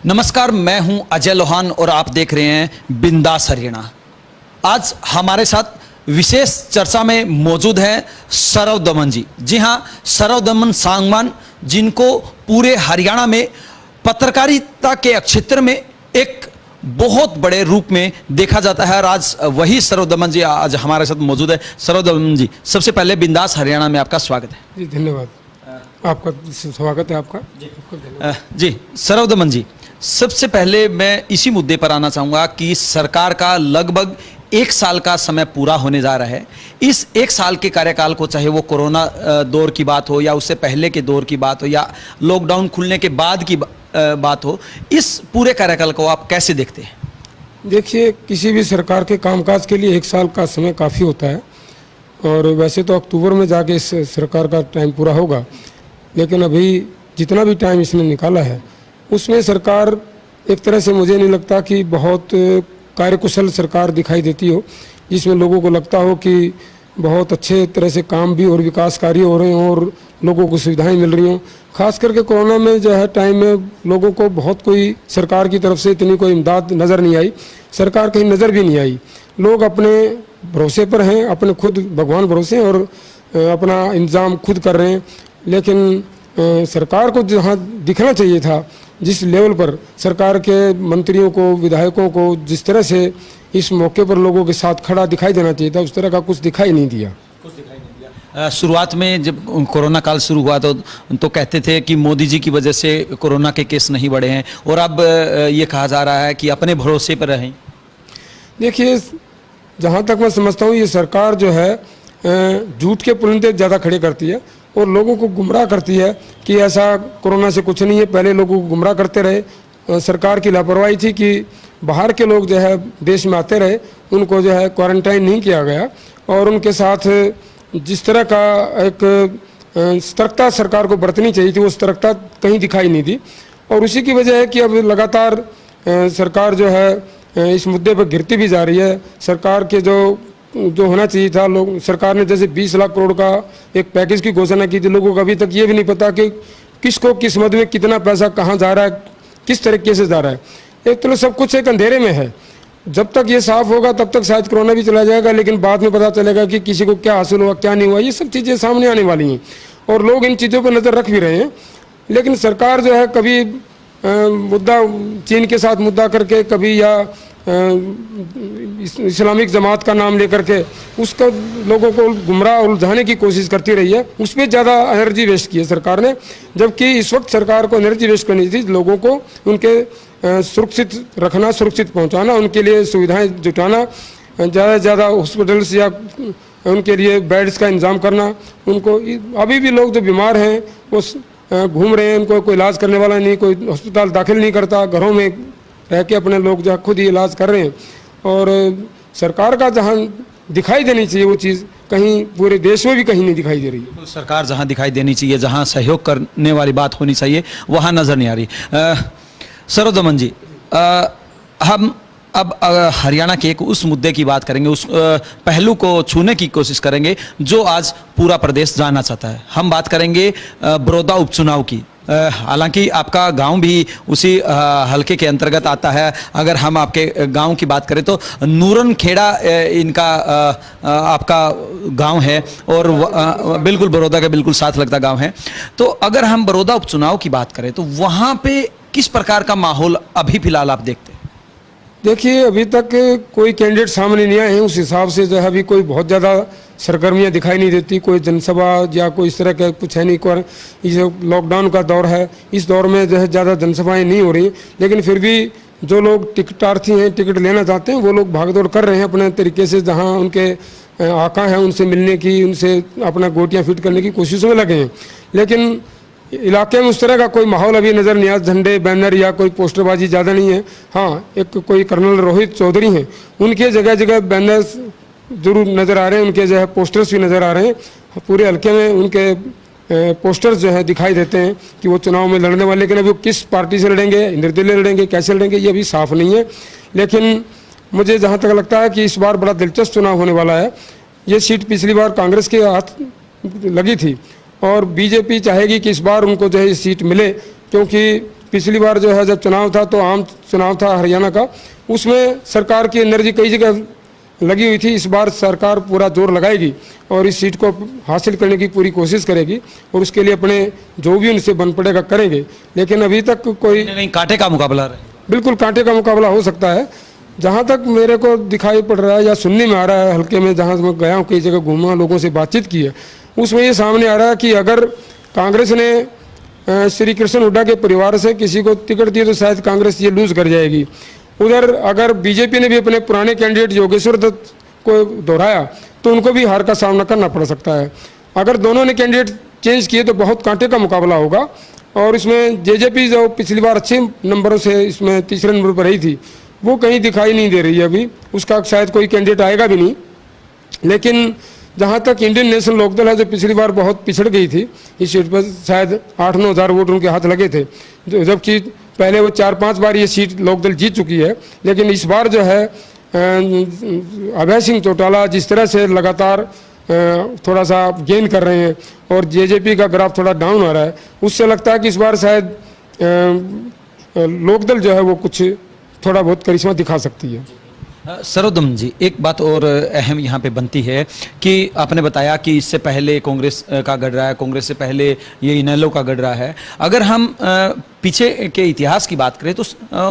नमस्कार, मैं हूं अजय लोहान और आप देख रहे हैं बिंदास हरियाणा। आज हमारे साथ विशेष चर्चा में मौजूद है सरव दमन जी। जी हां, सरव दमन सांगवान, जिनको पूरे हरियाणा में पत्रकारिता के क्षेत्र में एक बहुत बड़े रूप में देखा जाता है और आज वही सरव दमन जी आज हमारे साथ मौजूद है। सरव दमन जी, सबसे पहले बिंदास हरियाणा में आपका स्वागत है। जी धन्यवाद, आपका स्वागत है आपका। जी सरव दमन जी, सबसे पहले मैं इसी मुद्दे पर आना चाहूँगा कि सरकार का लगभग 1 साल का समय पूरा होने जा रहा है। इस 1 साल के कार्यकाल को, चाहे वो कोरोना दौर की बात हो या उससे पहले के दौर की बात हो या लॉकडाउन खुलने के बाद की बात हो, इस पूरे कार्यकाल को आप कैसे देखते हैं? देखिए, किसी भी सरकार के कामकाज के लिए 1 साल का समय काफ़ी होता है और वैसे तो अक्टूबर में जाके इस सरकार का टाइम पूरा होगा, लेकिन अभी जितना भी टाइम इसने निकाला है उसमें सरकार एक तरह से मुझे नहीं लगता कि बहुत कार्यकुशल सरकार दिखाई देती हो, जिसमें लोगों को लगता हो कि बहुत अच्छे तरह से काम भी और विकास कार्य हो रहे हों और लोगों को सुविधाएं मिल रही हों। खास करके कोरोना में जो है टाइम में लोगों को बहुत कोई सरकार की तरफ से इतनी कोई इमदाद नज़र नहीं आई, सरकार कहीं नज़र भी नहीं आई। लोग अपने भरोसे पर हैं, अपने खुद भगवान भरोसे और अपना इंतज़ाम खुद कर रहे हैं। लेकिन सरकार को जहाँ दिखना चाहिए था, जिस लेवल पर सरकार के मंत्रियों को, विधायकों को जिस तरह से इस मौके पर लोगों के साथ खड़ा दिखाई देना चाहिए था, उस तरह का कुछ दिखाई नहीं दिया। शुरुआत में जब कोरोना काल शुरू हुआ तो कहते थे कि मोदी जी की वजह से कोरोना के केस नहीं बढ़े हैं और अब ये कहा जा रहा है कि अपने भरोसे पर रहें। देखिए, जहाँ तक मैं समझता हूँ ये सरकार जो है झूठ के पुलिंदे ज़्यादा खड़े करती है और लोगों को गुमराह करती है कि ऐसा कोरोना से कुछ नहीं है। पहले लोगों को गुमराह करते रहे, सरकार की लापरवाही थी कि बाहर के लोग जो है देश में आते रहे, उनको जो है क्वारंटाइन नहीं किया गया और उनके साथ जिस तरह का एक सतर्कता सरकार को बरतनी चाहिए थी वो सतर्कता कहीं दिखाई नहीं दी और उसी की वजह है कि अब लगातार सरकार जो है इस मुद्दे पर गिरती भी जा रही है। सरकार के जो होना चाहिए था, लोग सरकार ने जैसे 20 लाख करोड़ का एक पैकेज की घोषणा की थी, लोगों को अभी तक ये भी नहीं पता कि किसको किस मद में कितना पैसा कहाँ जा रहा है, किस तरीके से जा रहा है। एक तो सब कुछ एक अंधेरे में है। जब तक ये साफ होगा तब तक शायद कोरोना भी चला जाएगा, लेकिन बाद में पता चलेगा कि किसी को क्या हासिल हुआ क्या नहीं हुआ। ये सब चीज़ें सामने आने वाली हैं और लोग इन चीज़ों पर नज़र रख भी रहे हैं। लेकिन सरकार जो है कभी मुद्दा चीन के साथ मुद्दा करके, कभी या इस्लामिक जमात का नाम लेकर के उसका लोगों को गुमराह उलझाने की कोशिश करती रही है। उस पर ज़्यादा एनर्जी वेस्ट की है सरकार ने, जबकि इस वक्त सरकार को एनर्जी वेस्ट करनी थी लोगों को उनके सुरक्षित रखना, सुरक्षित पहुंचाना, उनके लिए सुविधाएं जुटाना, ज़्यादा से ज़्यादा हॉस्पिटल्स या उनके लिए बेड्स का इंतज़ाम करना। उनको अभी भी लोग जो बीमार हैं वो घूम रहे हैं, उनको कोई इलाज करने वाला नहीं, कोई अस्पताल दाखिल नहीं करता, घरों में रह के अपने लोग जो खुद ही इलाज कर रहे हैं। और सरकार का जहाँ दिखाई देनी चाहिए वो चीज़ कहीं पूरे देश में भी कहीं नहीं दिखाई दे रही है। तो सरकार जहाँ दिखाई देनी चाहिए, जहाँ सहयोग करने वाली बात होनी चाहिए, वहाँ नज़र नहीं आ रही। सरव दमन जी, हम अब हरियाणा के एक उस मुद्दे की बात करेंगे, उस पहलू को छूने की कोशिश करेंगे जो आज पूरा प्रदेश जानना चाहता है। हम बात करेंगे बड़ौदा उपचुनाव की। हालांकि आपका गांव भी उसी हलके के अंतर्गत आता है। अगर हम आपके गांव की बात करें तो नूरन खेड़ा इनका आपका गांव है और बिल्कुल बड़ौदा के बिल्कुल साथ लगता गांव है। तो अगर हम बड़ौदा उपचुनाव की बात करें तो वहाँ पे किस प्रकार का माहौल अभी फिलहाल आप देखते हैं? देखिए, अभी तक कोई कैंडिडेट सामने नहीं आए हैं, उस हिसाब से जो है अभी कोई बहुत ज़्यादा सरगर्मियाँ दिखाई नहीं देती, कोई जनसभा या कोई इस तरह का कुछ है नहीं। ये लॉकडाउन का दौर है, इस दौर में जो है ज़्यादा जनसभाएं नहीं हो रही, लेकिन फिर भी जो लोग टिकटार्थी हैं, टिकट लेना चाहते हैं, वो लोग भागदौड़ कर रहे हैं अपने तरीके से। जहाँ उनके आका हैं उनसे मिलने की, उनसे अपना गोटियाँ फिट करने की कोशिशों में लगे हैं, लेकिन इलाके में उस तरह का कोई माहौल अभी नज़र नहीं आया। झंडे, बैनर या कोई पोस्टरबाजी ज़्यादा नहीं है। हाँ, एक कोई कर्नल रोहित चौधरी हैं, उनके जगह जगह बैनर्स जरूर नज़र आ रहे हैं, उनके जो है पोस्टर्स भी नज़र आ रहे हैं। पूरे हल्के में उनके पोस्टर्स जो है दिखाई देते हैं कि वो चुनाव में लड़ने वाले। लेकिन अभी वो किस पार्टी से लड़ेंगे, निर्दलीय लड़ेंगे, कैसे लड़ेंगे, ये अभी साफ नहीं है। लेकिन मुझे जहाँ तक लगता है कि इस बार बड़ा दिलचस्प चुनाव होने वाला है। ये सीट पिछली बार कांग्रेस के हाथ लगी थी और बीजेपी चाहेगी कि इस बार उनको जो है सीट मिले, क्योंकि पिछली बार जो है जब चुनाव था तो आम चुनाव था हरियाणा का, उसमें सरकार की एनर्जी कई जगह लगी हुई थी। इस बार सरकार पूरा जोर लगाएगी और इस सीट को हासिल करने की पूरी कोशिश करेगी और उसके लिए अपने जो भी उनसे बन पड़ेगा करेंगे। लेकिन अभी तक कोई नहीं, कांटे का मुकाबला रहेगा। बिल्कुल कांटे का मुकाबला हो सकता है। जहाँ तक मेरे को दिखाई पड़ रहा है या सुनने में आ रहा है हल्के में, जहाँ मैं गया हूँ कई जगह घूमा, लोगों से बातचीत की है, उसमें ये सामने आ रहा है कि अगर कांग्रेस ने श्री कृष्ण हुड्डा के परिवार से किसी को टिकट दिए तो शायद कांग्रेस ये लूज कर जाएगी। उधर अगर बीजेपी ने भी अपने पुराने कैंडिडेट योगेश्वर दत्त को दोहराया तो उनको भी हार का सामना करना पड़ सकता है। अगर दोनों ने कैंडिडेट चेंज किए तो बहुत कांटे का मुकाबला होगा और इसमें जेजेपी जो पिछली बार अच्छे नंबरों से इसमें तीसरे नंबर पर रही थी, वो कहीं दिखाई नहीं दे रही है अभी, उसका शायद कोई कैंडिडेट आएगा भी नहीं। लेकिन जहाँ तक इंडियन नेशनल लोकदल है, जो पिछली बार बहुत पिछड़ गई थी इस सीट पर, शायद 8-9 हज़ार वोट उनके हाथ लगे थे, जबकि पहले वो 4-5 बार ये सीट लोकदल जीत चुकी है। लेकिन इस बार जो है अभय सिंह चौटाला जिस तरह से लगातार थोड़ा सा गेन कर रहे हैं और जेजेपी का ग्राफ थोड़ा डाउन आ रहा है, उससे लगता है कि इस बार शायद लोकदल जो है वो कुछ थोड़ा बहुत करिश्मा दिखा सकती है। सरोदम जी, एक बात और अहम यहाँ पे बनती है कि आपने बताया कि इससे पहले कांग्रेस का गढ़ रहा है, कांग्रेस से पहले ये इनेलो का गढ़ रहा है। अगर हम पीछे के इतिहास की बात करें तो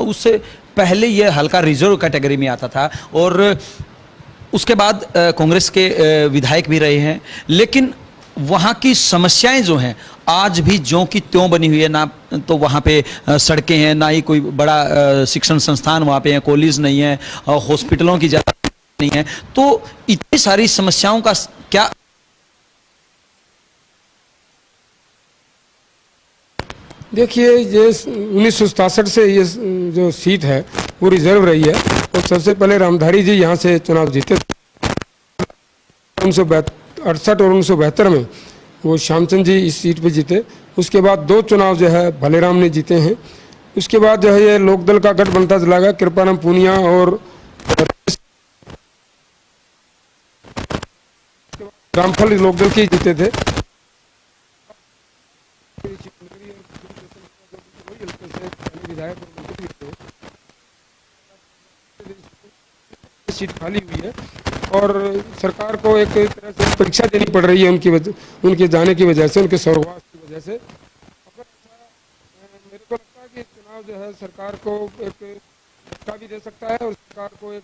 उससे पहले ये हल्का रिजर्व कैटेगरी में आता था और उसके बाद कांग्रेस के विधायक भी रहे हैं, लेकिन वहाँ की समस्याएं जो हैं आज भी ज्यों की त्यों बनी हुई है। ना तो वहाँ पे सड़कें हैं, ना ही कोई बड़ा शिक्षण संस्थान वहाँ पे है, कॉलेज नहीं है, हॉस्पिटलों की ज़्यादा नहीं है। तो इतनी सारी समस्याओं का क्या देखिए, ये 1967 से ये जो सीट है वो रिजर्व रही है और सबसे पहले रामधारी जी यहाँ से चुनाव जीते 1968 और 1972 में वो श्यामचंद जी इस सीट पे जीते। उसके बाद 2 चुनाव जो है भलेराम ने जीते हैं। उसके बाद जो है ये लोकदल का गठ बनता चला गया, कृपाराम पूनिया और रामफल लोकदल के जीते थे। सीट खाली हुई है और सरकार को एक तरह से परीक्षा देनी पड़ रही है उनके जाने की वजह से, उनके स्वर्गवास की वजह से। अगर ऐसा मेरे को लगता है कि चुनाव जो है सरकार को एक धक्का भी दे सकता है और सरकार को एक,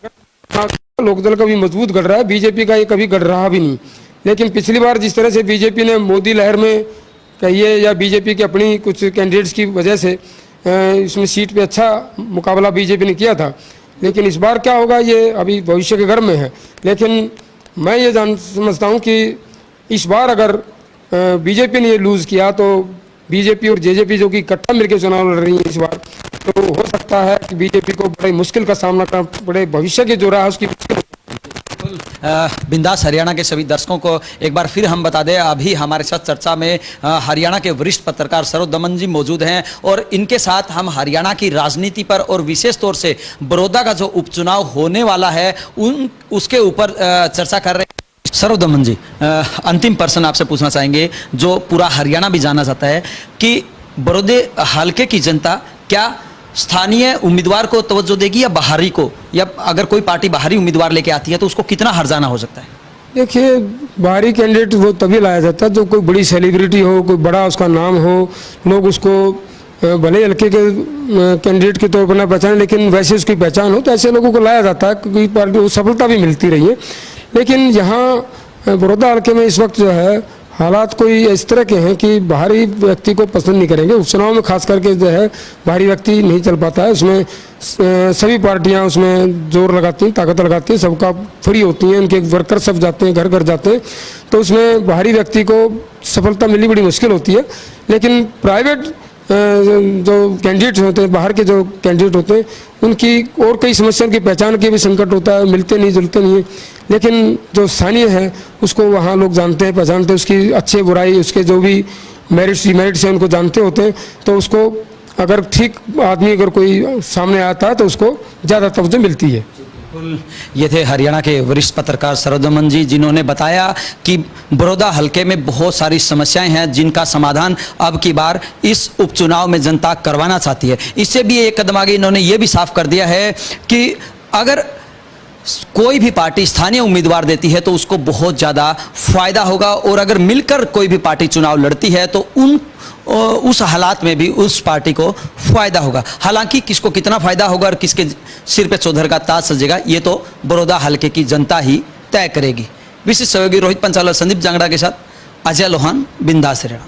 अगर लोकदल का भी मजबूत गढ़ रहा है, बीजेपी का ये कभी गढ़ रहा भी नहीं। लेकिन पिछली बार जिस तरह से बीजेपी ने मोदी लहर में कहिए या बीजेपी के अपनी कुछ कैंडिडेट्स की वजह से इसमें सीट पे अच्छा मुकाबला बीजेपी ने किया था, लेकिन इस बार क्या होगा ये अभी भविष्य के गर्भ में है। लेकिन मैं ये समझता हूँ कि इस बार अगर बीजेपी ने ये लूज़ किया तो बीजेपी और जेजेपी जो कि इकट्ठा मिलकर चुनाव लड़ रही है इस बार, तो हो सकता है कि बीजेपी को बड़े मुश्किल का सामना करना पड़े, भविष्य के जो रहा है उसकी मुश्किल। बिंदास हरियाणा के सभी दर्शकों को एक बार फिर हम बता दें, अभी हमारे साथ चर्चा में हरियाणा के वरिष्ठ पत्रकार सरोदमन जी मौजूद हैं और इनके साथ हम हरियाणा की राजनीति पर और विशेष तौर से बड़ौदा का जो उपचुनाव होने वाला है उसके ऊपर चर्चा कर रहे हैं। सरोदमन जी, अंतिम प्रश्न आपसे पूछना चाहेंगे जो पूरा हरियाणा भी जाना चाहता है कि बड़ौदे हल्के की जनता क्या स्थानीय उम्मीदवार को तवज्जो देगी या बाहरी को, या अगर कोई पार्टी बाहरी उम्मीदवार लेके आती है तो उसको कितना हर्जाना हो सकता है? देखिए, बाहरी कैंडिडेट वो तभी लाया जाता है जो कोई बड़ी सेलिब्रिटी हो, कोई बड़ा उसका नाम हो, लोग उसको भले हल्के के कैंडिडेट के तौर पर ना पहचाने लेकिन वैसे उसकी पहचान हो, तो ऐसे लोगों को लाया जाता है क्योंकि पार्टी को सफलता भी मिलती रही है। लेकिन यहाँ बड़ौदा हल्के में इस वक्त जो है हालात कोई इस तरह के हैं कि बाहरी व्यक्ति को पसंद नहीं करेंगे। उपचुनाव में खास करके जो है बाहरी व्यक्ति नहीं चल पाता है, उसमें सभी पार्टियां उसमें जोर लगाती हैं, ताकत लगाती हैं, सबका फ्री होती हैं, उनके वर्कर सब जाते हैं, घर घर जाते हैं, तो उसमें बाहरी व्यक्ति को सफलता मिलनी बड़ी मुश्किल होती है। लेकिन प्राइवेट जो कैंडिडेट होते हैं, बाहर के जो कैंडिडेट होते हैं, उनकी और कई समस्याओं की पहचान के भी संकट होता है, मिलते नहीं जुलते नहीं है। लेकिन जो स्थानीय है उसको वहाँ लोग जानते हैं, पहचानते हैं, उसकी अच्छे बुराई, उसके जो भी मेरिट्स डिमेरिट्स हैं उनको जानते होते हैं, तो उसको अगर ठीक आदमी अगर कोई सामने आता है तो उसको ज़्यादा तवज्जो मिलती है। बिल्कुल, ये थे हरियाणा के वरिष्ठ पत्रकार सरोजमन जी, जिन्होंने बताया कि बड़ौदा हलके में बहुत सारी समस्याएं हैं जिनका समाधान अब की बार इस उपचुनाव में जनता करवाना चाहती है। इससे भी एक कदम आगे इन्होंने ये भी साफ कर दिया है कि अगर कोई भी पार्टी स्थानीय उम्मीदवार देती है तो उसको बहुत ज़्यादा फायदा होगा, और अगर मिलकर कोई भी पार्टी चुनाव लड़ती है तो उस हालात में भी उस पार्टी को फायदा होगा। हालांकि किसको कितना फायदा होगा और किसके सिर पे चौधर का ताज सजेगा, ये तो बड़ौदा हलके की जनता ही तय करेगी। विशिष्ट सहयोगी रोहित पंचाल और संदीप जांगड़ा के साथ अजय लोहान, बिंदास हरियाणा।